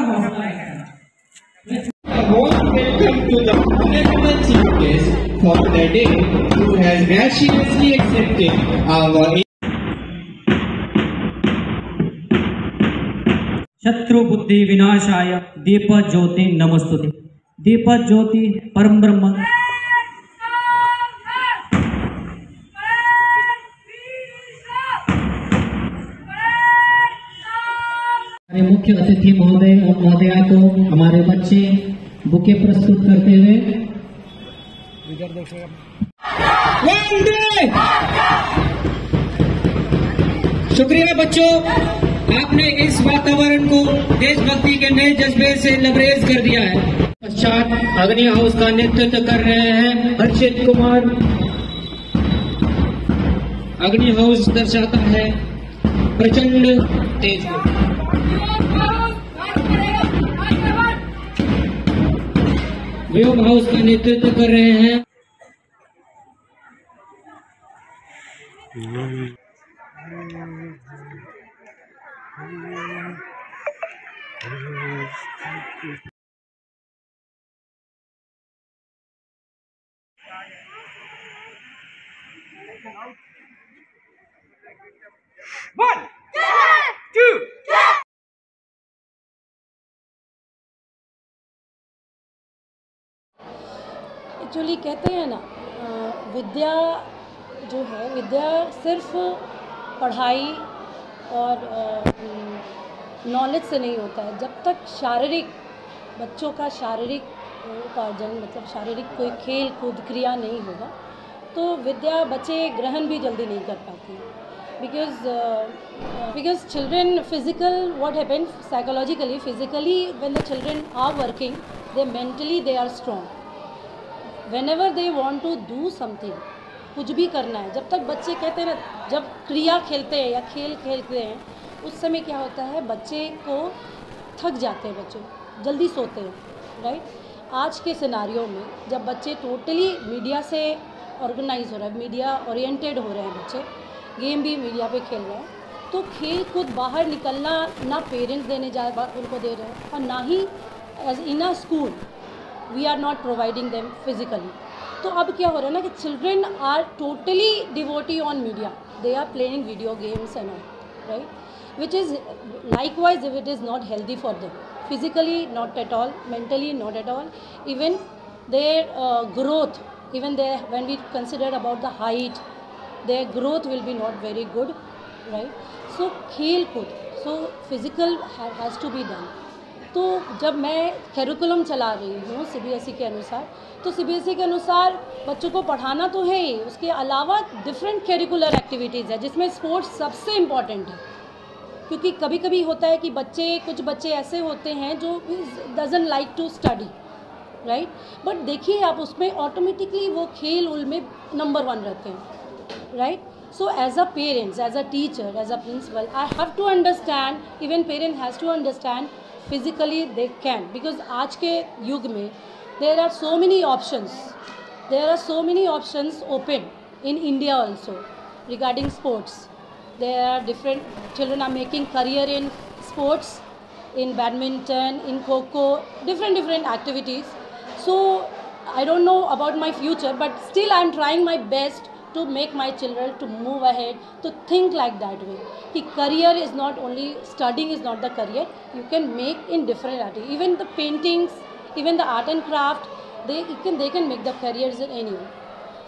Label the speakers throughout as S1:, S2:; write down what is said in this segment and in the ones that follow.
S1: हौसला है।
S2: Warm welcome to the honorable chief guest for the day, who has graciously accepted our
S1: शत्रु बुद्धि विनाशाय दीप ज्योति नमस्तुते। दीप ज्योति परम ब्रह्म। हमारे मुख्य अतिथि महोदय और महोदया को हमारे बच्चे बुके प्रस्तुत करते हुए
S2: शुक्रिया बच्चों, आपने इस वातावरण को देशभक्ति के नए जज्बे से लबरेज कर दिया है। पश्चात अग्नि हाउस का नेतृत्व कर रहे हैं हर्षित कुमार। अग्नि हाउस दर्शाता है प्रचंड तेज। व्योम हाउस का नेतृत्व कर रहे हैं
S3: एक्चुअली कहते हैं ना, विद्या जो है, विद्या सिर्फ पढ़ाई और नॉलेज से नहीं होता है। जब तक शारीरिक बच्चों का शारीरिक उपार्जन, मतलब शारीरिक कोई खेल कूद क्रिया नहीं होगा, तो विद्या बच्चे ग्रहण भी जल्दी नहीं कर पाती। Because children physical, what happens psychologically, physically when the children are working, they mentally they are strong. Whenever they want to do something, कुछ भी करना है, जब तक बच्चे कहते हैं ना, जब क्रिया खेलते हैं या खेल खेलते हैं, उस समय क्या होता है, बच्चे को थक जाते हैं, बच्चे जल्दी सोते हैं, राइट। आज के सिनारियों में जब बच्चे टोटली मीडिया से ऑर्गेनाइज हो रहा है, मीडिया ओरिएंटेड हो रहे हैं, बच्चे गेम भी मीडिया पे खेल रहे हैं, तो खेल कूद बाहर निकलना ना पेरेंट्स देने जा उनको दे रहे हैं, और ना ही as in a school we are not providing them physically. तो अब क्या हो रहा है ना कि children are totally devoted on media, they are playing video games and all, right, which is likewise if it is not healthy for them, physically not at all, mentally not at all, even their growth, even their when we consider about the height, their growth will B not very good, right. So खेल कूद, so physical has to be done. तो जब मैं curriculum चला रही हूँ CBSE के अनुसार, तो सीबीएसई के अनुसार बच्चों को पढ़ाना तो है ही, उसके अलावा डिफरेंट कैरिकुलर एक्टिविटीज़ है, जिसमें स्पोर्ट्स सबसे इम्पॉर्टेंट है। क्योंकि कभी कभी होता है कि कुछ बच्चे ऐसे होते हैं जो doesn't like to study, right, but देखिए आप उसमें ऑटोमेटिकली वो खेल उल में नंबर 1 रहते हैं, right. So as a parents, as a teacher, as a principal, I have to understand, even parent has to understand, physically they can, because आज के युग में there are so many options open in India also regarding sports. There are different children are making career in sports, in badminton, in kho-kho, different activities. So I don't know about my future, but still I am trying my best to make my children to move ahead, to think like that way. The career is not only studying is not the career. You can make in different activities. Even the paintings, even the art and craft, they can make the careers in anywhere.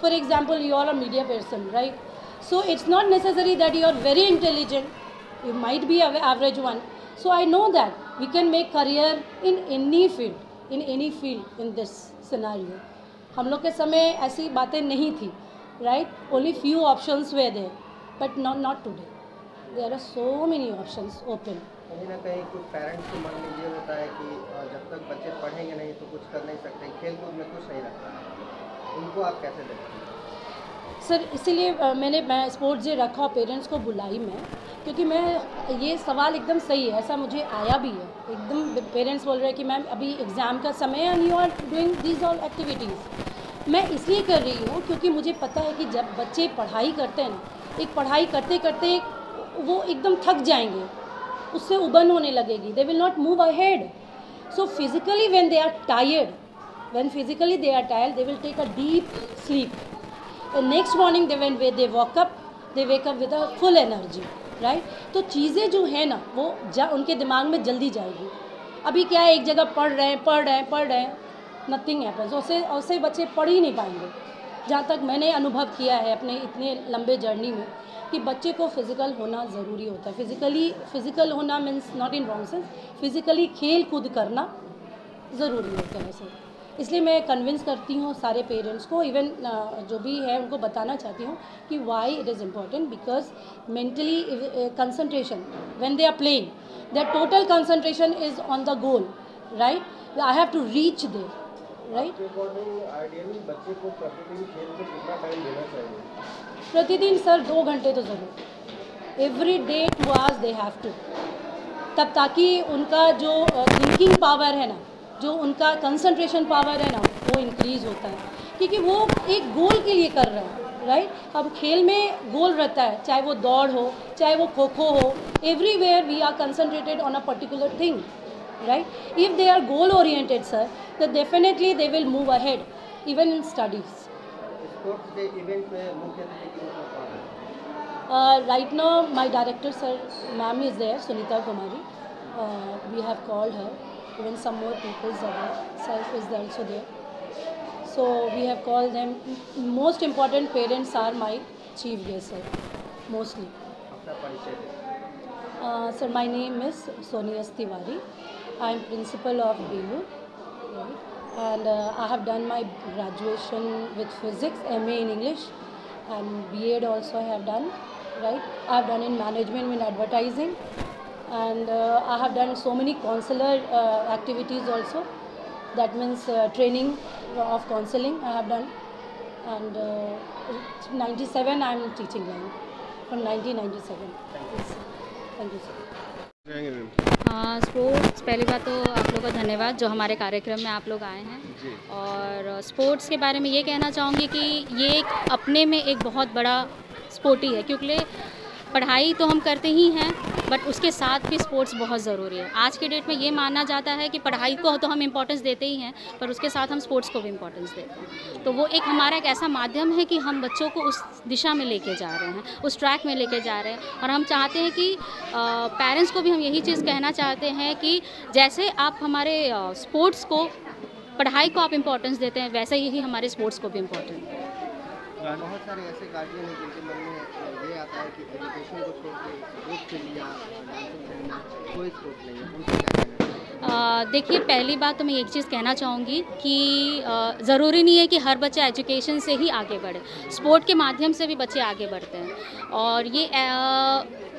S3: For example, you are a media person, right? So it's not necessary that you are very intelligent. You might be an average one. So I know that we can make career in any field in this scenario. हम लोग के समय ऐसी बातें नहीं थी, right? Only few options were there, but not today. There are so many options open.
S4: कहीं ना कहीं कुछ पेरेंट्स के मन में ये होता है कि जब तक बच्चे पढ़ेंगे नहीं तो कुछ कर नहीं सकते, खेल कूद में कुछ नहीं रखता है, उनको आप कैसे देखते हैं?
S3: सर इसीलिए मैं स्पोर्ट्स डे रखा और पेरेंट्स को बुलाई मैं, क्योंकि मैं ये सवाल एकदम सही है, ऐसा मुझे आया भी है एकदम। पेरेंट्स बोल रहे हैं कि मैम अभी एग्ज़ाम का समय है and you are doing these all activities. मैं इसलिए कर रही हूँ क्योंकि मुझे पता है कि जब बच्चे पढ़ाई करते हैं ना, एक पढ़ाई करते करते वो एकदम थक जाएंगे, उससे उबन होने लगेगी, they will not move ahead, So physically when they are tired, they will take a deep sleep. The next morning when they wake up with a full energy, right? तो चीज़ें जो है ना वो उनके दिमाग में जल्दी जाएगी. अभी क्या है, एक जगह पढ़ रहे हैं, नथिंग हैपन्स. उससे बच्चे पढ़ ही नहीं पाएंगे. जहाँ तक मैंने अनुभव किया है अपने इतने लंबे जर्नी में कि बच्चे को फिज़िकल होना ज़रूरी होता है. फिज़िकल होना means not in wrong sense, physically खेल कूद करना ज़रूरी होता है सर. इसलिए मैं कन्विंस करती हूँ सारे पेरेंट्स को, इवन जो भी है उनको बताना चाहती हूँ कि why it is important. Because mentally concentration when they are playing, their total concentration is on the goal, right? I have to reach there, right?
S4: Ideally बच्चे को प्रतिदिन खेल को कितना टाइम देना चाहिए?
S3: प्रतिदिन सर 2 घंटे तो ज़रूर, every day 2 hours they have to. तब ताकि उनका जो थिंकिंग पावर है ना, जो उनका कंसंट्रेशन पावर है ना, वो इंक्रीज़ होता है. क्योंकि वो एक गोल के लिए कर रहे हैं, राइट? अब खेल में गोल रहता है, चाहे वो दौड़ हो, चाहे वो खो-खो हो, everywhere we are concentrated on a particular thing, right? If they are goal oriented, sir, then definitely they will move ahead even in studies.
S4: Sports day event में मुख्य अतिथि के रूप में कौन है?
S3: Right now my director sir ma'am is there, Sunita Kumari. We have called her. Even some more people are there. Self is also there. So we have called them. Most important parents are my chief guest, sir. Mostly.
S4: अपना परिचय दें.
S3: Sir, my name is Sonia Tiwari. I am principal of BU, right? And I have done my graduation with physics, MA in English, and B.Ed also I have done, right? I have done in management in advertising, and I have done so many counselor activities also. That means training of counseling I have done, and 97 I am teaching line from 1997. Thank you, sir.
S5: हाँ, sports, पहली बात तो आप लोगों का धन्यवाद जो हमारे कार्यक्रम में आप लोग आए हैं. और स्पोर्ट्स के बारे में ये कहना चाहूँगी कि ये एक अपने में एक बहुत बड़ा स्पोर्ट ही है, क्योंकि पढ़ाई तो हम करते ही हैं, बट उसके साथ भी स्पोर्ट्स बहुत ज़रूरी है. आज के डेट में ये माना जाता है कि पढ़ाई को तो हम इम्पोर्टेंस देते ही हैं, पर उसके साथ हम स्पोर्ट्स को भी इम्पोर्टेंस देते हैं. तो वो एक हमारा एक ऐसा माध्यम है कि हम बच्चों को उस दिशा में लेके जा रहे हैं, उस ट्रैक में लेके जा रहे हैं. और हम चाहते हैं कि पेरेंट्स को भी हम यही चीज़ कहना चाहते हैं कि जैसे आप हमारे स्पोर्ट्स को, पढ़ाई को आप इम्पोर्टेंस देते हैं, वैसे ही हमारे स्पोर्ट्स को भी इम्पोर्टेंट है.
S4: बहुत सारे ऐसे गार्जियन हैं जिनके मन में ये आता है कि एजुकेशन को छोड़ के स्पोर्ट्स के लिए डांसिंग करना, कोई स्पोर्ट नहीं है, उनसे क्या कहना है?
S5: देखिए, पहली बात तो मैं एक चीज़ कहना चाहूँगी कि ज़रूरी नहीं है कि हर बच्चा एजुकेशन से ही आगे बढ़े. स्पोर्ट के माध्यम से भी बच्चे आगे बढ़ते हैं, और ये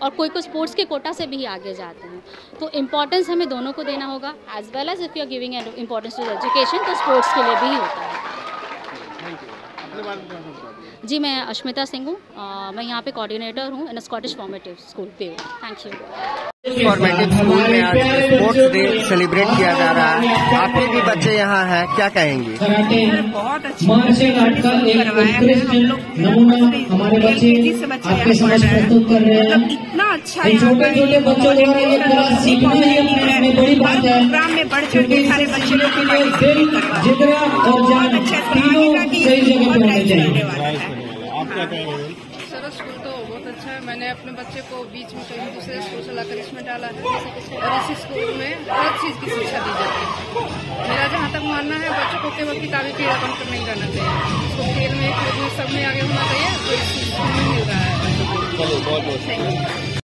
S5: और कोई स्पोर्ट्स के कोटा से भी आगे जाते हैं. तो इम्पोर्टेंस हमें दोनों को देना होगा. As well as if you are giving importance to education, तो स्पोर्ट्स के लिए भी होता है. जी, मैं अश्मिता सिंह हूँ. मैं यहाँ पे कोऑर्डिनेटर हूँ इन स्कॉटिश फॉर्मेटिव स्कूल पे. Thank you.
S4: फॉर्मेटिव स्कूल में आज स्पोर्ट्स डे सेलिब्रेट किया जा रहा है. आपके भी बच्चे यहाँ हैं, क्या कहेंगे?
S6: बहुत अच्छी करवाया है. हम लोग हमारे बच्चे आपके समक्ष प्रस्तुत कर रहे हैं. इतना अच्छा प्रोग्राम में बढ़ चढ़ के सारे बच्चे लोग के लिए बहुत अच्छे
S7: सर, स्कूल तो बहुत अच्छा है. मैंने अपने बच्चे को बीच में कहीं दूसरे स्कूल से लाकर इसमें डाला है, और इसी स्कूल में हर चीज़ की शिक्षा दी जाती है. मेरा जहाँ तक मानना है, बच्चों को केवल किताबी कीड़ापन पर नहीं करना चाहिए. उसको खेल में, कूद में, सब में आगे होना चाहिए. तो इस स्कूल में मिल रहा है. Thank you.